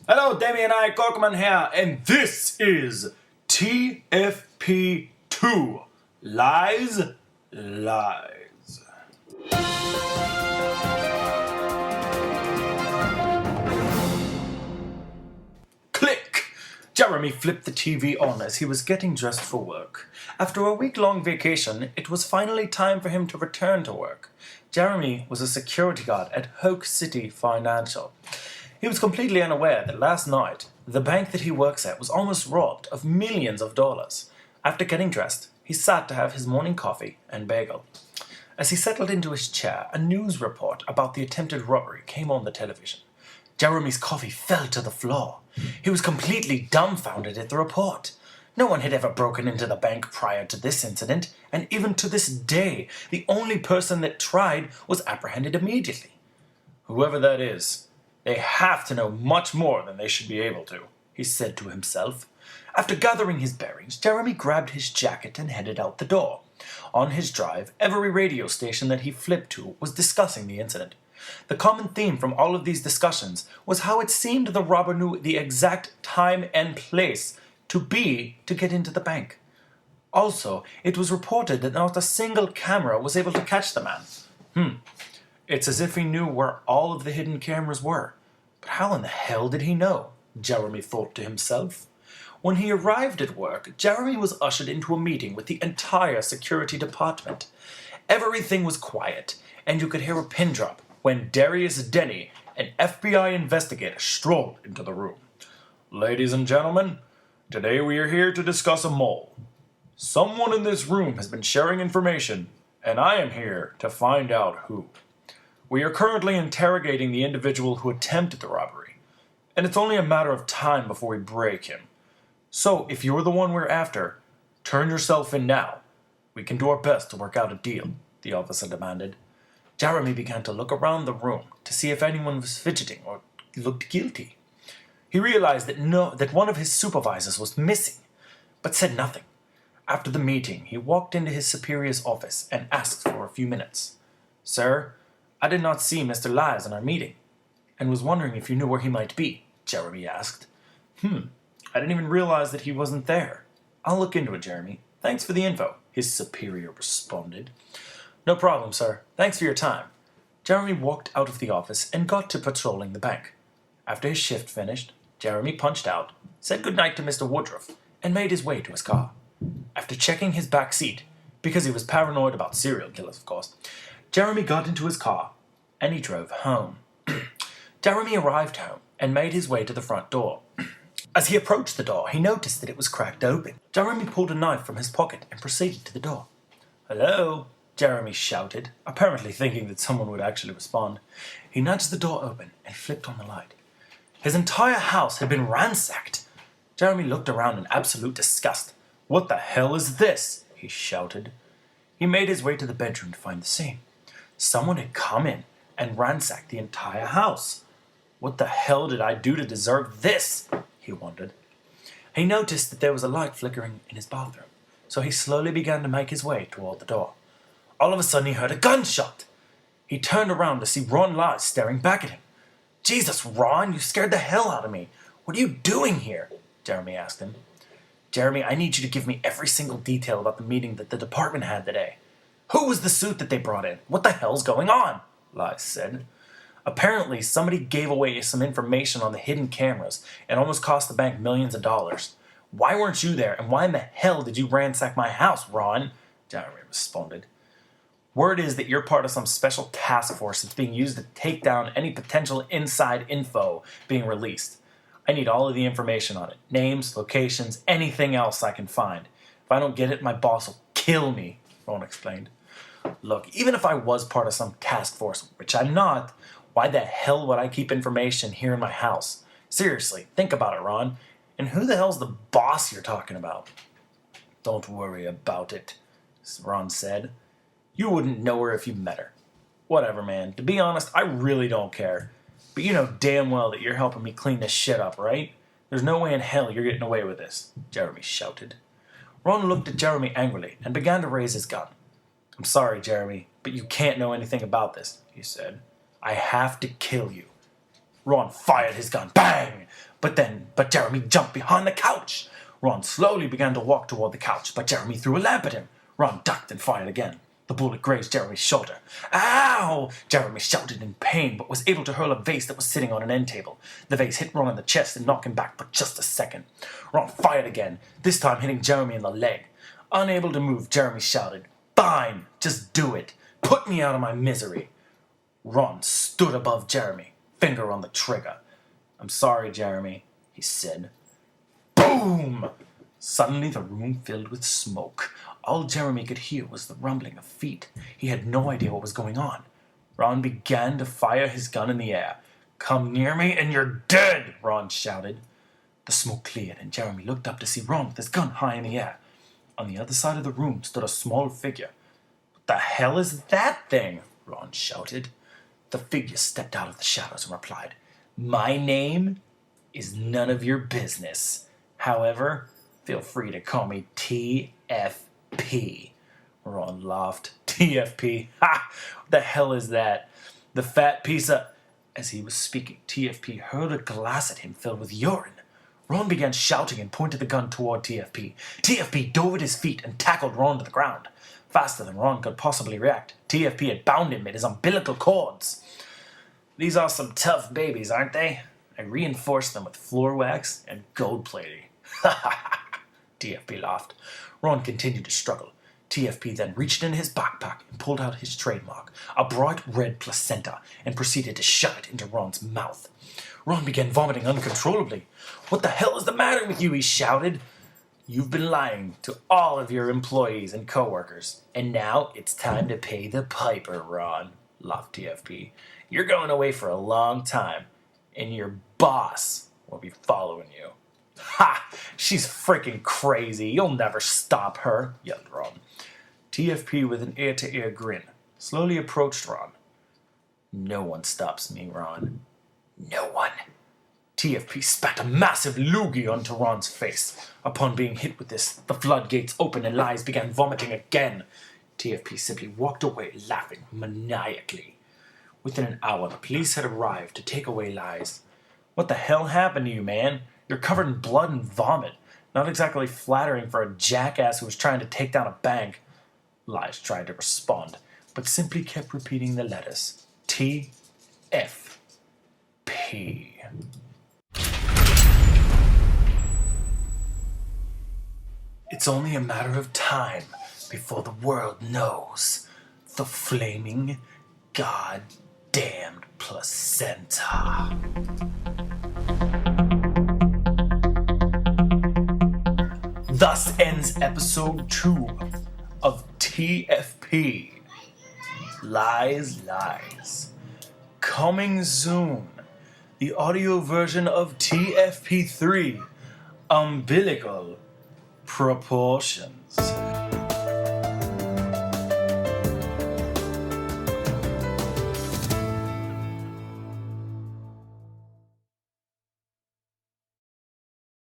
Hello, Damien I, Kauchman here, and this is TFP2. Lies. Click! Jeremy flipped the TV on as he was getting dressed for work. After a week-long vacation, it was finally time for him to return to work. Jeremy was a security guard at Hoke City Financial. He was completely unaware that last night, the bank that he works at was almost robbed of millions of dollars. After getting dressed, he sat to have his morning coffee and bagel. As he settled into his chair, a news report about the attempted robbery came on the television. Jeremy's coffee fell to the floor. He was completely dumbfounded at the report. No one had ever broken into the bank prior to this incident, and even to this day, the only person that tried was apprehended immediately. Whoever that is, they have to know much more than they should be able to, he said to himself. After gathering his bearings, Jeremy grabbed his jacket and headed out the door. On his drive, every radio station that he flipped to was discussing the incident. The common theme from all of these discussions was how it seemed the robber knew the exact time and place to get into the bank. Also, it was reported that not a single camera was able to catch the man. It's as if he knew where all of the hidden cameras were. But how in the hell did he know? Jeremy thought to himself. When he arrived at work, Jeremy was ushered into a meeting with the entire security department. Everything was quiet, and you could hear a pin drop when Darius Denny, an FBI investigator, strolled into the room. Ladies and gentlemen, today we are here to discuss a mole. Someone in this room has been sharing information, and I am here to find out who. We are currently interrogating the individual who attempted the robbery, and it's only a matter of time before we break him. So, if you're the one we're after, turn yourself in now. We can do our best to work out a deal, the officer demanded. Jeremy began to look around the room to see if anyone was fidgeting or looked guilty. He realized that one of his supervisors was missing, but said nothing. After the meeting, he walked into his superior's office and asked for a few minutes. Sir, I did not see Mr. Lies in our meeting, and was wondering if you knew where he might be, Jeremy asked. I didn't even realize that he wasn't there. I'll look into it, Jeremy. Thanks for the info, his superior responded. No problem, sir. Thanks for your time. Jeremy walked out of the office and got to patrolling the bank. After his shift finished, Jeremy punched out, said goodnight to Mr. Woodruff, and made his way to his car. After checking his back seat, because he was paranoid about serial killers, of course, Jeremy got into his car, and he drove home. Jeremy arrived home and made his way to the front door. As he approached the door, he noticed that it was cracked open. Jeremy pulled a knife from his pocket and proceeded to the door. Hello, Jeremy shouted, apparently thinking that someone would actually respond. He nudged the door open and flipped on the light. His entire house had been ransacked. Jeremy looked around in absolute disgust. What the hell is this? He shouted. He made his way to the bedroom to find the same. Someone had come in and ransacked the entire house. What the hell did I do to deserve this? He wondered. He noticed that there was a light flickering in his bathroom, so he slowly began to make his way toward the door. All of a sudden he heard a gunshot. He turned around to see Ron Lies staring back at him. Jesus, Ron, you scared the hell out of me. What are you doing here? Jeremy asked him. Jeremy, I need you to give me every single detail about the meeting that the department had today. Who was the suit that they brought in? What the hell's going on? Lies said. Apparently, somebody gave away some information on the hidden cameras and almost cost the bank millions of dollars. Why weren't you there, and why in the hell did you ransack my house, Ron? Jeremy responded. Word is that you're part of some special task force that's being used to take down any potential inside info being released. I need all of the information on it. Names, locations, anything else I can find. If I don't get it, my boss will kill me, Ron explained. Look, even if I was part of some task force, which I'm not, why the hell would I keep information here in my house? Seriously, think about it, Ron. And who the hell's the boss you're talking about? Don't worry about it, Ron said. You wouldn't know her if you met her. Whatever, man. To be honest, I really don't care. But you know damn well that you're helping me clean this shit up, right? There's no way in hell you're getting away with this, Jeremy shouted. Ron looked at Jeremy angrily and began to raise his gun. I'm sorry, Jeremy, but you can't know anything about this, he said. I have to kill you. Ron fired his gun. Bang! But Jeremy jumped behind the couch. Ron slowly began to walk toward the couch, but Jeremy threw a lamp at him. Ron ducked and fired again. The bullet grazed Jeremy's shoulder. Ow! Jeremy shouted in pain, but was able to hurl a vase that was sitting on an end table. The vase hit Ron in the chest and knocked him back for just a second. Ron fired again, this time hitting Jeremy in the leg. Unable to move, Jeremy shouted, "Fine, just do it. Put me out of my misery." Ron stood above Jeremy, finger on the trigger. "I'm sorry, Jeremy," he said. Boom! Suddenly the room filled with smoke. All Jeremy could hear was the rumbling of feet. He had no idea what was going on. Ron began to fire his gun in the air. "Come near me and you're dead," Ron shouted. The smoke cleared and Jeremy looked up to see Ron with his gun high in the air. On the other side of the room stood a small figure. "What the hell is that thing?" Ron shouted. The figure stepped out of the shadows and replied, "My name is none of your business. However, feel free to call me TFP. Ron laughed. "TFP? Ha! What the hell is that? The fat piece of..." As he was speaking, TFP hurled a glass at him filled with urine. Ron began shouting and pointed the gun toward TFP. TFP dove at his feet and tackled Ron to the ground. Faster than Ron could possibly react, TFP had bound him at his umbilical cords. "These are some tough babies, aren't they? I reinforced them with floor wax and gold plating." "Ha ha ha!" TFP laughed. Ron continued to struggle. TFP then reached into his backpack and pulled out his trademark, a bright red placenta, and proceeded to shove it into Ron's mouth. Ron began vomiting uncontrollably. "What the hell is the matter with you?" he shouted. "You've been lying to all of your employees and coworkers, and now it's time to pay the piper, Ron," laughed TFP. "You're going away for a long time, and your boss will be following you." "Ha! She's freaking crazy. You'll never stop her," yelled Ron. TFP, with an ear-to-ear grin, slowly approached Ron. "No one stops me, Ron. No one." TFP spat a massive loogie onto Ron's face. Upon being hit with this, the floodgates opened and Lies began vomiting again. TFP simply walked away, laughing maniacally. Within an hour, the police had arrived to take away Lies. "What the hell happened to you, man? You're covered in blood and vomit. Not exactly flattering for a jackass who was trying to take down a bank." Lies tried to respond, but simply kept repeating the letters. TFP. It's only a matter of time before the world knows the flaming, goddamned placenta. Thus ends episode 2 of TFP. Lies, Lies. Coming soon, the audio version of TFP3, Umbilical Proportions.